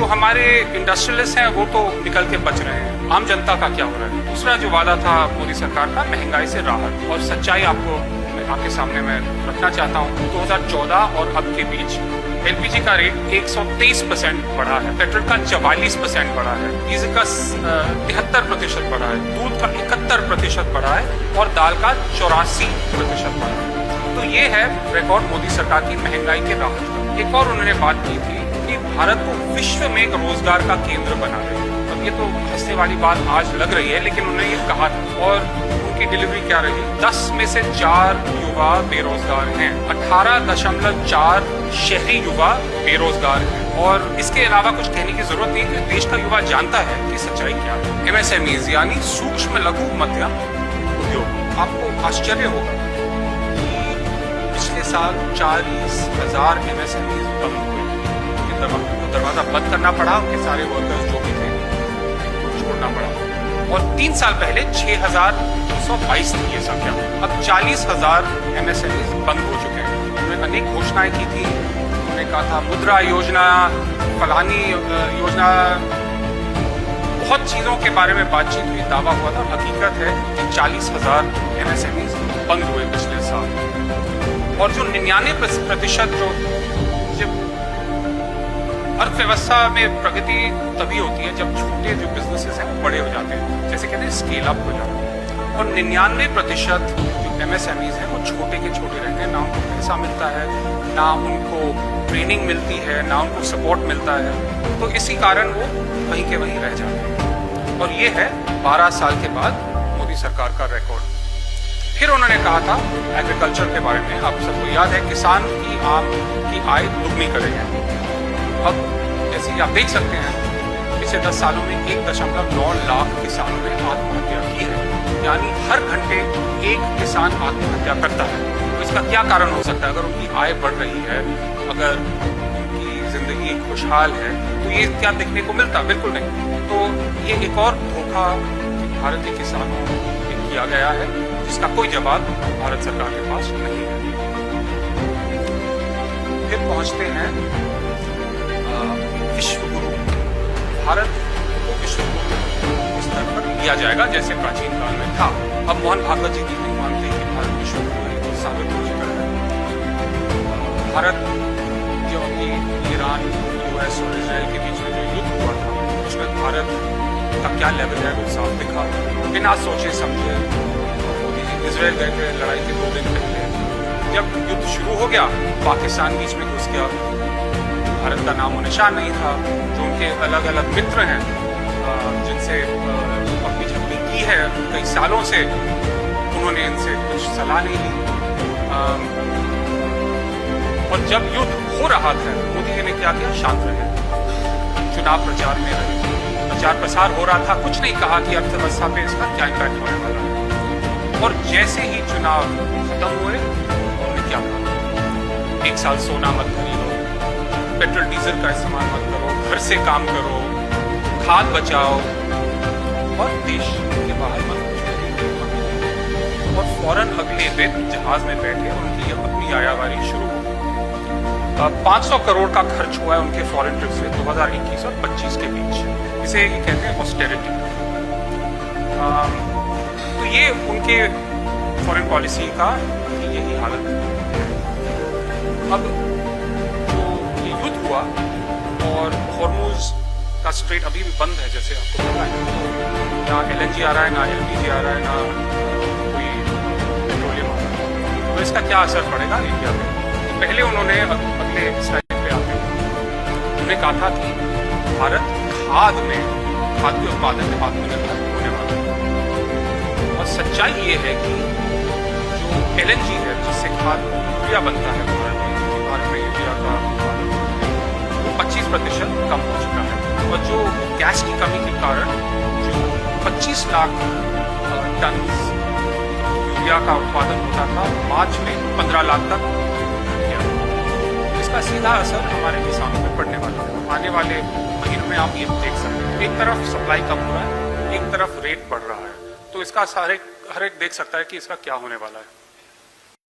जो हमारे इंडस्ट्रियलिस्ट हैं वो तो निकल के बच रहे हैं, आम जनता का क्या हो रहा है। दूसरा जो वादा था मोदी सरकार का, महंगाई से राहत, और सच्चाई आपको आपके सामने मैं रखना चाहता हूँ। 2014 और अब के बीच एलपीजी का रेट 123% बढ़ा है, पेट्रोल का 44% बढ़ा है, डीजल का 73% बढ़ा है, दूध का 71% बढ़ा है और दाल का 84% बढ़ा है। तो ये है रिकॉर्ड मोदी सरकार की महंगाई के राहत का। एक और उन्होंने बात की थी कि भारत को विश्व में एक रोजगार का केंद्र बना रहे। अब ये तो हंसने वाली बात आज लग रही है, लेकिन उन्होंने ये कहा था। और उनकी डिलीवरी क्या रही? 10 में से 4 युवा बेरोजगार हैं, 18.4 शहरी युवा बेरोजगार हैं। और इसके अलावा कुछ कहने की जरूरत नहीं है, देश का युवा जानता है कि सच्चाई क्या है। एमएसएमईज यानी सूक्ष्म लघु मध्यम उद्योग, आपको आश्चर्य होगा कि पिछले साल 40,000 एमएसएमईज बंद हुए। दरवाजा बंद करना पड़ा, उनके सारे वर्कर्स जो भी थे छोड़ना पड़ा। और 3 साल पहले 6,222 थी ये संख्या, अब 40,000 एमएसएमईज बंद हो चुके हैं। उन्होंने अनेक घोषणाएं की थी, उन्होंने कहा था मुद्रा योजना, फलानी योजना, बहुत चीजों के बारे में बातचीत हुई, दावा हुआ था। हकीकत है कि 40,000 एमएसएमईज बंद हुए पिछले साल। और जो 99% जो अर्थव्यवस्था में प्रगति तभी होती है जब छोटे जो बिजनेसेस हैं वो बड़े हो जाते हैं, जैसे कहते हैं स्केल अप हो जाता है। और 99% जो एमएसएमईज हैं वो छोटे के छोटे रहते हैं, ना उनको पैसा मिलता है, ना उनको ट्रेनिंग मिलती है, ना उनको सपोर्ट मिलता है। तो इसी कारण वो वहीं के वहीं रह जाते हैं। और ये है 12 साल के बाद मोदी सरकार का रिकॉर्ड। फिर उन्होंने कहा था एग्रीकल्चर के बारे में, आप सबको याद है किसान की आय दुगनी करेंगे। अब जैसे आप देख सकते हैं पिछले 10 सालों में 1.9 लाख किसानों ने आत्महत्या की है, यानी हर घंटे एक किसान आत्महत्या करता है। तो इसका क्या कारण हो सकता है? अगर उनकी आय बढ़ रही है, अगर उनकी जिंदगी खुशहाल है, तो ये क्या देखने को मिलता? बिल्कुल नहीं। तो ये एक और धोखा भारतीय किसानों को किया गया है, जिसका कोई जवाब भारत सरकार के पास नहीं है। फिर पहुंचते हैं विश्व गुरु। भारत को विश्व गुरु स्तर पर लिया जाएगा जैसे प्राचीन काल में था। अब मोहन भागवत जी नहीं मानते कि भारत विश्व गुरु है, तो साबित हो चुका है। भारत जो अभी ईरान, यूएस और इजराइल के बीच में जो युद्ध हुआ था, उसमें भारत का क्या लेवल है वो साफ दिखा। बिना सोचे समझे मोदी जी इजराइल गए थे लड़ाई के 2 दिन पहले। जब युद्ध शुरू हो गया, पाकिस्तान बीच में घुस गया, भारत का नामो निशान नहीं था। जो उनके अलग अलग मित्र हैं जिनसे अपनी झपटी की है कई सालों से, उन्होंने इनसे कुछ सलाह नहीं ली। और जब युद्ध हो रहा था, मोदी जी ने क्या किया? शांत रहे, चुनाव प्रचार में रहे, प्रचार प्रसार हो रहा था, कुछ नहीं कहा कि अर्थव्यवस्था पे इसका क्या इम्पैक्ट होने वाला है। और जैसे ही चुनाव खत्म हुए, उन्होंने क्या कहा? 1 साल सोना मत खरीदो, पेट्रोल डीजल का इस्तेमाल मत करो, घर से काम करो, खाद बचाओ और देश के बाहर मत निकलो। और फौरन अगले दिन जहाज में बैठे उनकी अपनी आयावारी शुरू हो। 500 करोड़ का खर्च हुआ है उनके फॉरेन ट्रिप से 2021 और 25 के बीच। इसे कहते हैं ऑस्टेरिटी। तो ये उनके फॉरेन पॉलिसी का यही हालत है। अब हुआ और हॉर्मुज का स्ट्रेट अभी भी बंद है, जैसे आपको पता है। ना एलएनजी आ रहा है, ना एलपीजी आ रहा है, ना कोई पेट्रोलियम आ रहा है। तो इसका क्या असर पड़ेगा इंडिया पे? तो पहले उन्होंने अगले स्लाइड पे आते उन्होंने कहा था कि भारत खाद के उत्पादन में आत्मनिर्भर होने वाला है। और सच्चाई ये है कि जो एलएनजी है, जिससे खाद यूरिया बनता है, भारत में यूरिया का 25% कम हो चुका है। और जो गैस की कमी के कारण जो 25 लाख टन यूरिया का उत्पादन होता था, मार्च में 15 लाख तक गया। इसका सीधा असर हमारे किसानों पर पड़ने वाला है। आने वाले महीनों में आप ये देख सकते हैं, एक तरफ सप्लाई कम हो रहा है, एक तरफ रेट बढ़ रहा है। तो इसका हर एक देख सकता है कि इसका क्या होने वाला है।